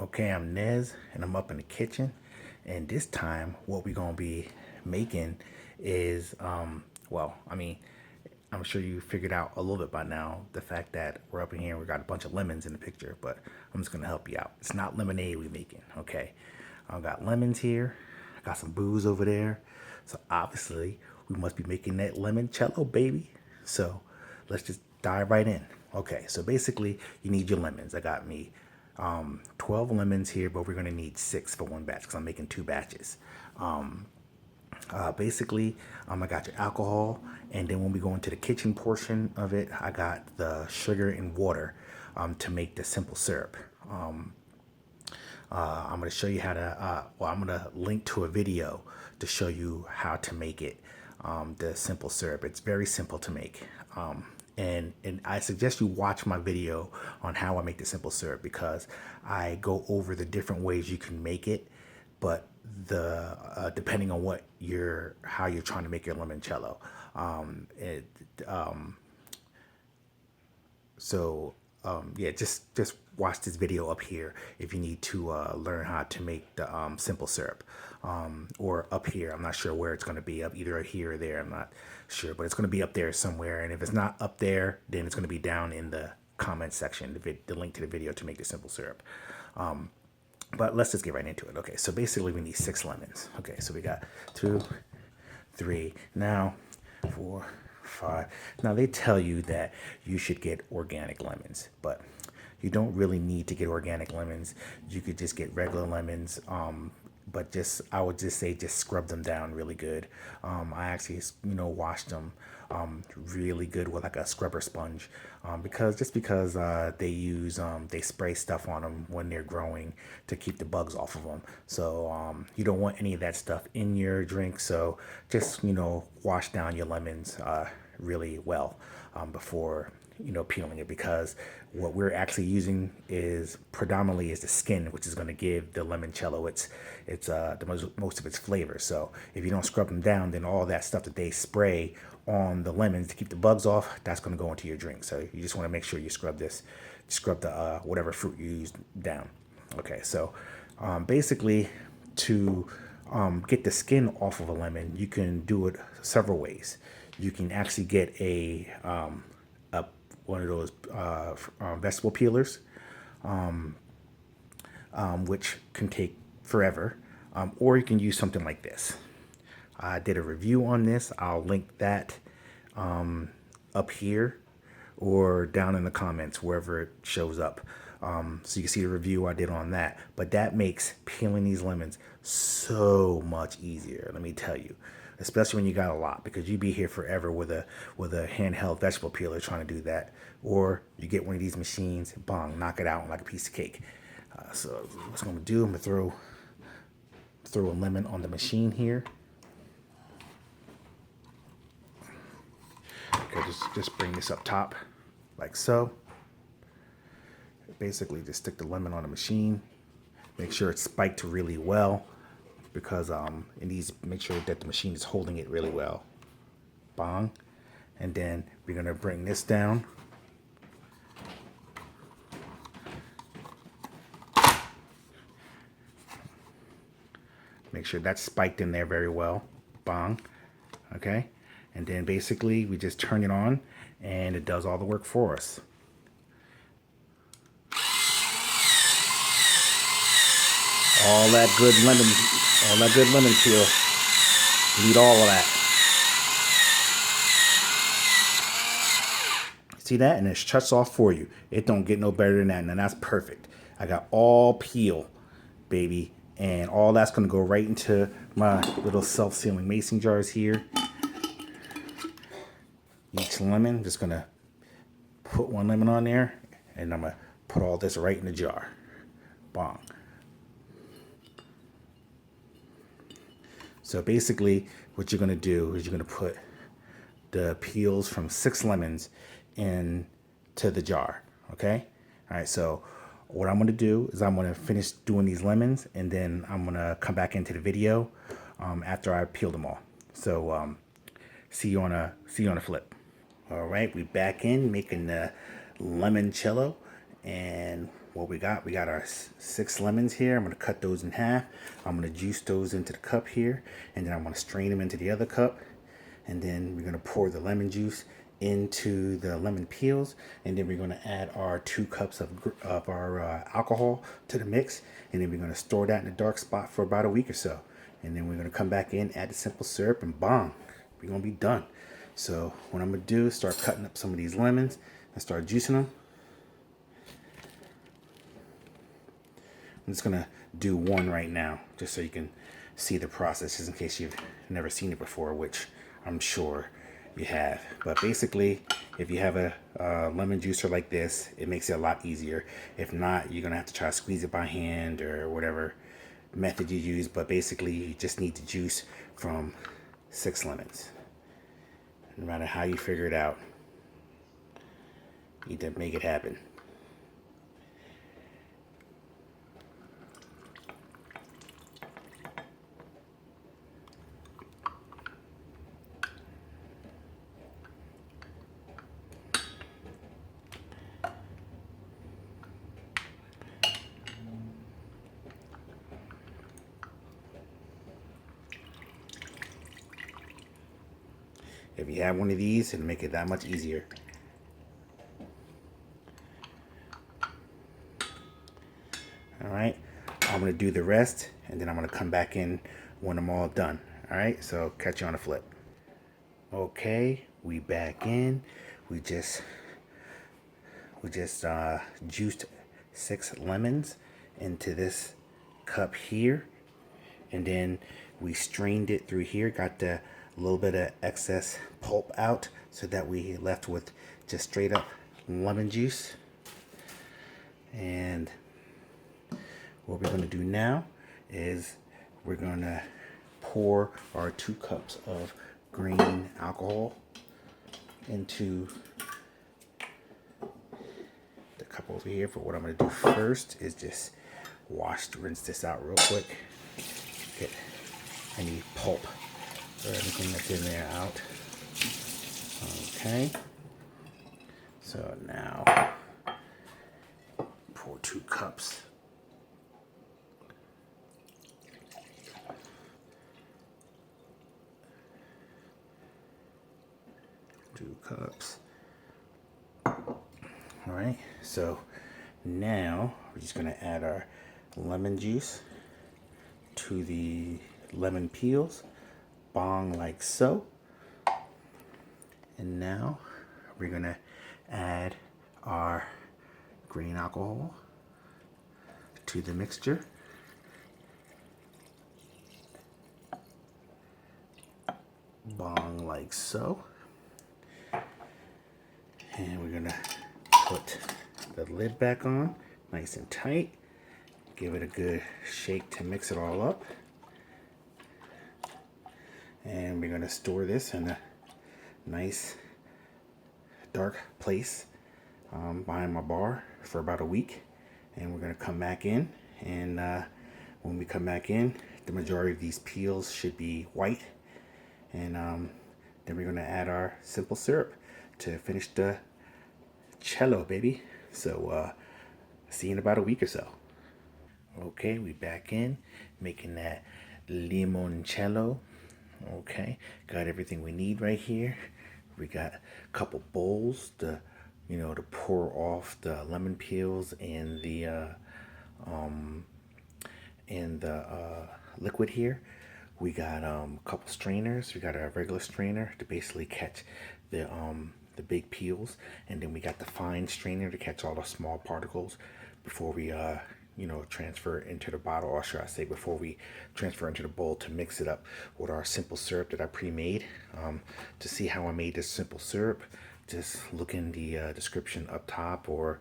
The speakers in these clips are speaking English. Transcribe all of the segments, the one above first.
Okay, I'm Nez, and I'm up in the kitchen, and this time what we're gonna be making is, well, I mean, I'm sure you figured out a little bit by now the fact that we're up in here and we got a bunch of lemons in the picture, but I'm just gonna help you out. It's not lemonade we're making, okay? I've got lemons here, I got some booze over there, so obviously we must be making that limoncello, baby. So let's just dive right in. Okay, so basically you need your lemons. I got me 12 lemons here, but we're gonna need 6 for one batch because I'm making 2 batches. Basically, I got your alcohol, and then when we go into the kitchen portion of it, I got the sugar and water to make the simple syrup. I'm going to show you how to, I'm going to link to a video to show you how to make it, the simple syrup. It's very simple to make. And I suggest you watch my video on how I make the simple syrup because I go over the different ways you can make it, but depending on how you're trying to make your limoncello. It, so yeah, just watch this video up here if you need to learn how to make the simple syrup. Or up here, I'm not sure where it's going to be, up either here or there, I'm not sure, but it's going to be up there somewhere. And if it's not up there, then it's going to be down in the comment section, the link to the video to make the simple syrup. But let's just get right into it. Okay, so basically we need 6 lemons. Okay, so we got 2, 3, now 4, 5. Now they tell you that you should get organic lemons, but you don't really need to get organic lemons. You could just get regular lemons. But I would just say just scrub them down really good. I actually, washed them really good with like a scrubber sponge because they spray stuff on them when they're growing to keep the bugs off of them. So you don't want any of that stuff in your drink. So just, wash down your lemons really well before peeling it, because what we're actually using is predominantly is the skin, which is going to give the limoncello its the most of its flavor. So if you don't scrub them down, then all that stuff that they spray on the lemons to keep the bugs off, that's going to go into your drink. So you just want to make sure you scrub the whatever fruit you use down. Okay, so basically to get the skin off of a lemon, you can do it several ways. You can actually get one of those vegetable peelers, which can take forever, or you can use something like this. I did a review on this. I'll link that up here or down in the comments, wherever it shows up. So you can see the review I did on that. But that makes peeling these lemons so much easier, let me tell you. Especially when you got a lot, because you'd be here forever with a handheld vegetable peeler trying to do that. Or you get one of these machines, bang, knock it out like a piece of cake. So what I'm gonna do, I'm gonna throw a lemon on the machine here. Okay, just bring this up top, like so. Basically, just stick the lemon on the machine. Make sure it's spiked really well, because it needs to make sure that the machine is holding it really well. Bang. And then we're gonna bring this down. Make sure that's spiked in there very well. Bang. Okay. And then basically we just turn it on and it does all the work for us. All that good lemon peel. Need all of that. See that? And it shuts off for you. It don't get no better than that. And that's perfect. I got all peel, baby. And all that's going to go right into my little self-sealing mason jars here. Each lemon, just going to put one lemon on there. And I'm going to put all this right in the jar. Bang. So basically, what you're going to do is you're going to put the peels from 6 lemons into the jar. Okay? All right, so what I'm going to do is I'm going to finish doing these lemons, and then I'm going to come back into the video after I peel them all. So see you on a flip. All right, we back in making the limoncello, and what we got our 6 lemons here. I'm going to cut those in half. I'm going to juice those into the cup here, and then I'm going to strain them into the other cup, and then we're going to pour the lemon juice into the lemon peels, and then we're going to add our 2 cups of our alcohol to the mix, and then we're going to store that in a dark spot for about a week or so, and then we're going to come back in, add the simple syrup, and bang, we're going to be done. So what I'm going to do is start cutting up some of these lemons and start juicing them. I'm just going to do one right now just so you can see the process, just in case you've never seen it before, which I'm sure you have. But basically, if you have a lemon juicer like this, it makes it a lot easier. If not, you're going to have to try to squeeze it by hand or whatever method you use. But basically, you just need to juice from 6 lemons. No matter how you figure it out, you need to make it happen. If you have one of these, it'll make it that much easier. All right, I'm gonna do the rest, and then I'm gonna come back in when I'm all done. All right, so catch you on the flip. Okay, we back in. We just juiced 6 lemons into this cup here, and then we strained it through here, got the little bit of excess pulp out, so that we left with just straight up lemon juice. And what we're going to do now is we're going to pour our 2 cups of green alcohol into the cup over here. For what I'm going to do first is just rinse this out real quick, get any pulp or anything that's in there out. Okay, so now pour 2 cups. All right, so now we're just going to add our lemon juice to the lemon peels, bong like so. And now we're going to add our green alcohol to the mixture. Bong like so. And we're gonna put the lid back on nice and tight. Give it a good shake to mix it all up. And we're gonna store this in a nice dark place behind my bar for about a week. And we're gonna come back in, and when we come back in, the majority of these peels should be white. And then we're gonna add our simple syrup to finish the cello, baby. So see you in about a week or so. Okay, we back in making that limoncello. Okay, got everything we need right here. We got a couple bowls to pour off the lemon peels and the liquid here. We got a couple strainers. We got a regular strainer to basically catch the big peels, and then we got the fine strainer to catch all the small particles before we transfer it into the bottle, or should I say before we transfer into the bowl to mix it up with our simple syrup that I pre-made. To see how I made this simple syrup, just look in the description up top, or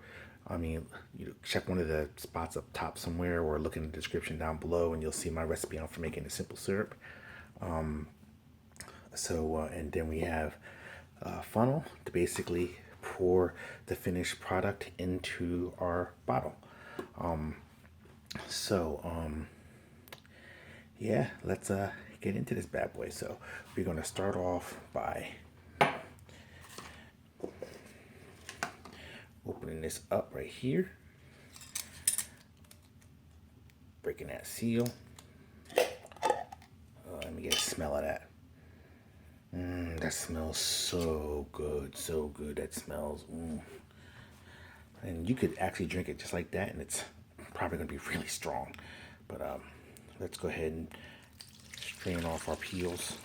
check one of the spots up top somewhere, or look in the description down below, and you'll see my recipe on for making the simple syrup. And then we have a funnel to basically pour the finished product into our bottle. Yeah, let's get into this bad boy. So we're going to start off by opening this up right here. breaking that seal. Let me get a smell of that. That smells so good, so good. That smells. And you could actually drink it just like that, and it's probably going to be really strong. But let's go ahead and strain off our peels.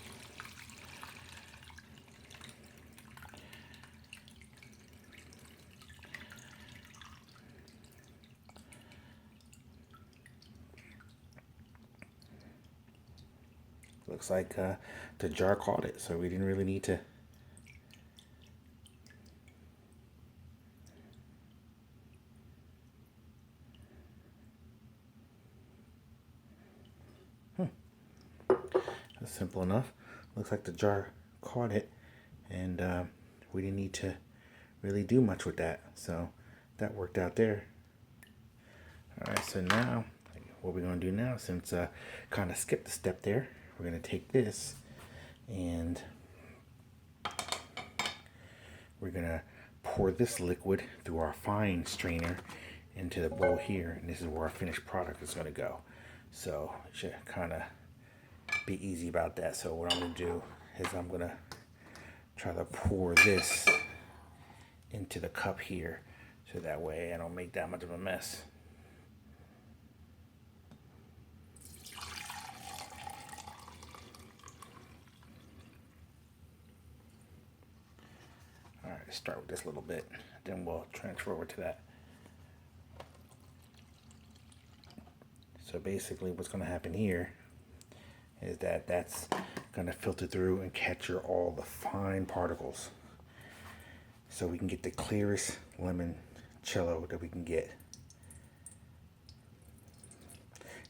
Looks like the jar caught it, so we didn't really need to. That's simple enough. Looks like the jar caught it, and we didn't need to really do much with that. So that worked out there. All right, so now what we're going to do now, since kind of skipped a step there, we're going to take this and we're going to pour this liquid through our fine strainer into the bowl here, and this is where our finished product is going to go. So it should kind of be easy about that. So what I'm going to do is I'm going to try to pour this into the cup here, so that way I don't make that much of a mess. All right, let's start with this little bit, then we'll transfer over to that. So basically what's going to happen here is that that's going to filter through and capture all the fine particles, so we can get the clearest limoncello that we can get.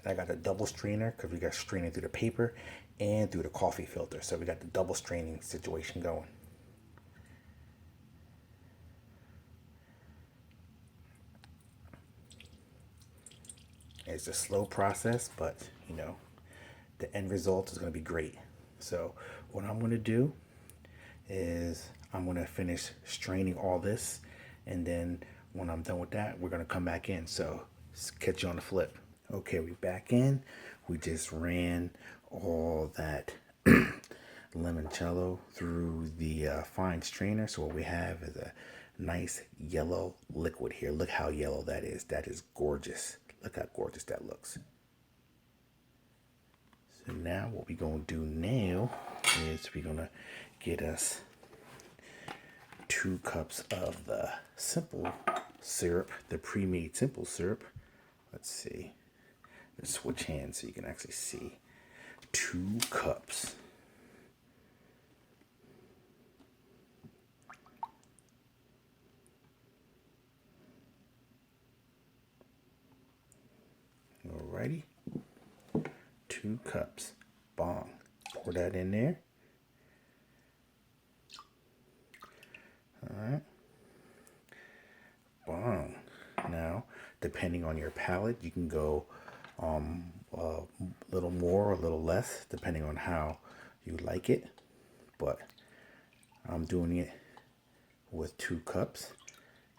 And I got the double strainer because we got straining through the paper and through the coffee filter, so we got the double straining situation going. It's a slow process, but you know, the end result is going to be great. So what I'm going to do is I'm going to finish straining all this, and then when I'm done with that, we're going to come back in. So catch you on the flip. Okay, we're back in. We just ran all that limoncello through the fine strainer. So what we have is a nice yellow liquid here. Look how yellow that is. That is gorgeous. Look how gorgeous that looks. So now what we're going to do now is we're going to get us 2 cups of the simple syrup, the pre-made simple syrup. Let's see. Let's switch hands so you can actually see. 2 cups. Alrighty. 2 cups. Bong. Pour that in there. Alright. Bong. Now, depending on your palate, you can go a little more or a little less, depending on how you like it. But I'm doing it with 2 cups,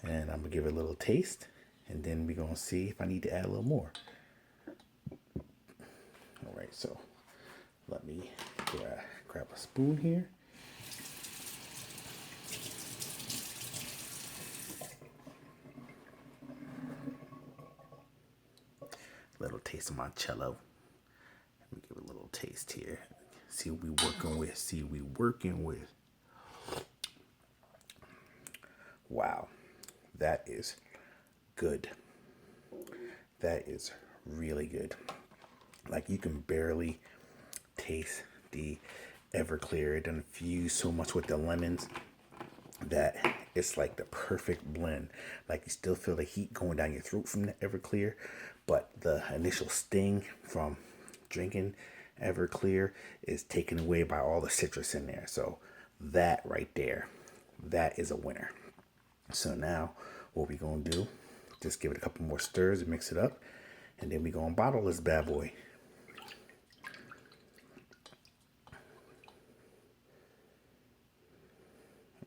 and I'm gonna give it a little taste, and then we're gonna see if I need to add a little more. All right, so let me grab a spoon here. Little taste of my cello. Let me give it a little taste here. See what we working with. See what we working with. Wow, that is good. That is really good. Like, you can barely taste the Everclear. It doesn't fuse so much with the lemons that it's like the perfect blend. Like, you still feel the heat going down your throat from the Everclear, but the initial sting from drinking Everclear is taken away by all the citrus in there. So that right there, that is a winner. So now what we gonna do, just give it a couple more stirs and mix it up, and then we gonna bottle this bad boy.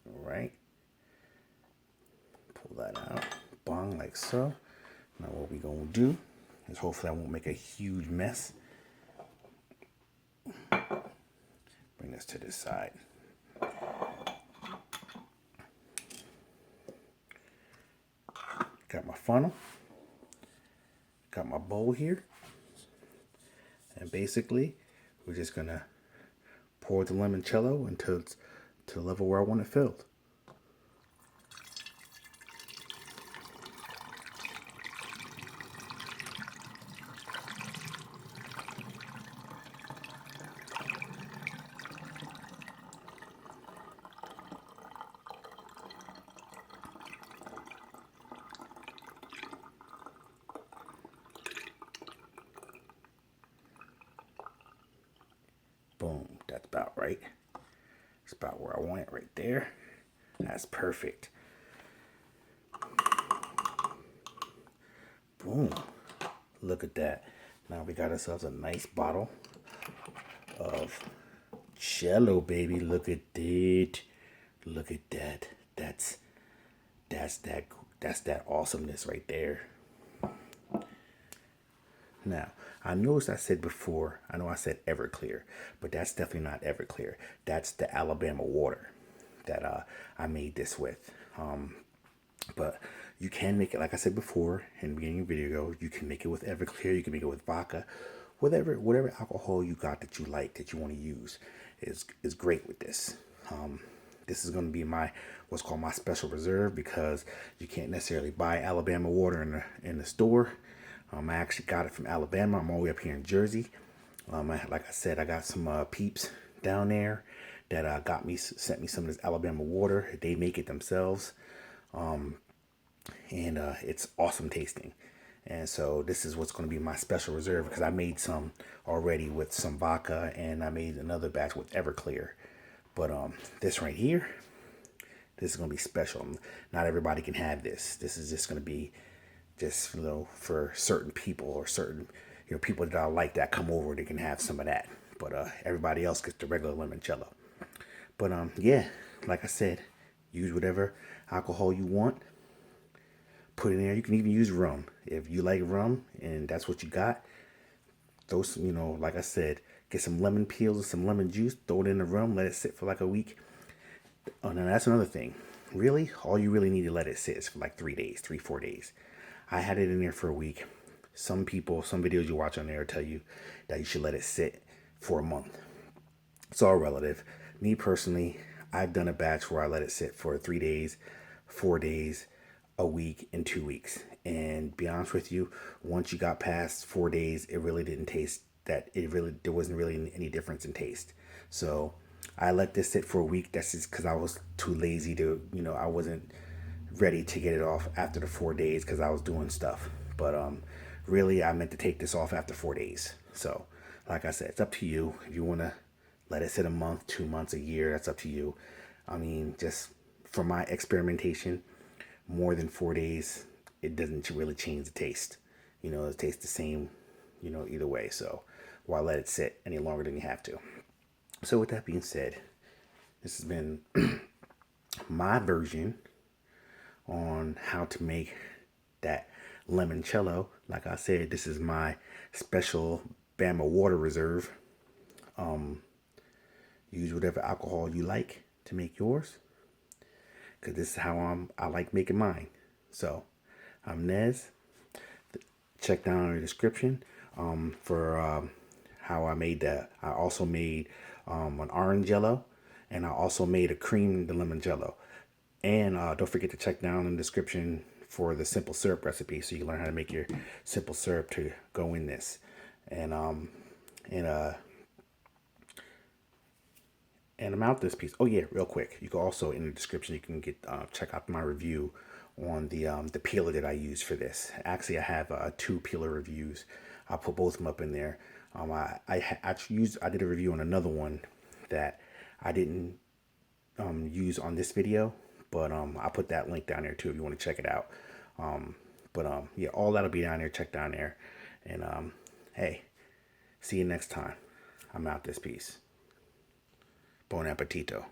All right, pull that out, bong, like so. Now what we gonna do And hopefully I won't make a huge mess. Bring this to this side. Got my funnel. Got my bowl here. And basically, we're just gonna pour the limoncello until it's to the level where I want it filled. Boom, that's about right. It's about where I want it right there. That's perfect. Boom. Look at that. Now we got ourselves a nice bottle of cello, baby. Look at it. Look at that. That's that awesomeness right there. Now, I noticed I said before, I know I said Everclear, but that's definitely not Everclear. That's the Alabama water that I made this with. But you can make it, like I said before in the beginning of the video, you can make it with Everclear, you can make it with vodka, whatever alcohol you got that you like, that you want to use is great with this. This is going to be what's called my special reserve, because you can't necessarily buy Alabama water in the store. I actually got it from Alabama. I'm all the way up here in Jersey. Like I said, I got some peeps down there that sent me some of this Alabama water. They make it themselves, and it's awesome tasting. And so this is what's going to be my special reserve, because I made some already with some vodka, and I made another batch with Everclear. But this right here, this is going to be special. Not everybody can have this. This is just going to be just, for certain people, or certain, people that I like that come over, they can have some of that. But everybody else gets the regular limoncello. But yeah, like I said, use whatever alcohol you want. Put it in there. You can even use rum if you like rum, and that's what you got. Those, like I said, get some lemon peels or some lemon juice, throw it in the rum, let it sit for like a week. Oh, now that's another thing. Really, all you really need to let it sit is for like 3 days, 4 days. I had it in there for a week. Some videos you watch on there tell you that you should let it sit for a month. It's all relative. Me personally, I've done a batch where I let it sit for 3 days, 4 days, a week, and 2 weeks. And be honest with you, once you got past 4 days, it really didn't taste that. There wasn't really any difference in taste. So I let this sit for a week. That's just because I was too lazy to, I wasn't ready to get it off after the 4 days because I was doing stuff. But really, I meant to take this off after 4 days. So like I said, it's up to you. If you want to let it sit a month, 2 months, a year, that's up to you. I mean, just for my experimentation, more than 4 days, it doesn't really change the taste. It tastes the same, either way. So why let it sit any longer than you have to? So with that being said, this has been my version on how to make that limoncello. Like I said, this is my special Bama water reserve. Use whatever alcohol you like to make yours, because this is how I like making mine. So I'm Nez. Check down in the description for how I made that. I also made an orange jello, and I also made a cream de limoncello. And don't forget to check down in the description for the simple syrup recipe, so you can learn how to make your simple syrup to go in this. And I'm out this piece. Oh yeah, real quick. You can also, in the description, you can get check out my review on the peeler that I use for this. Actually, I have 2 peeler reviews. I'll put both of them up in there. I did a review on another one that I didn't use on this video, but I'll put that link down there too if you want to check it out. Yeah, all that'll be down there. Check down there, and hey, see you next time. I'm out this piece. Bon appetito.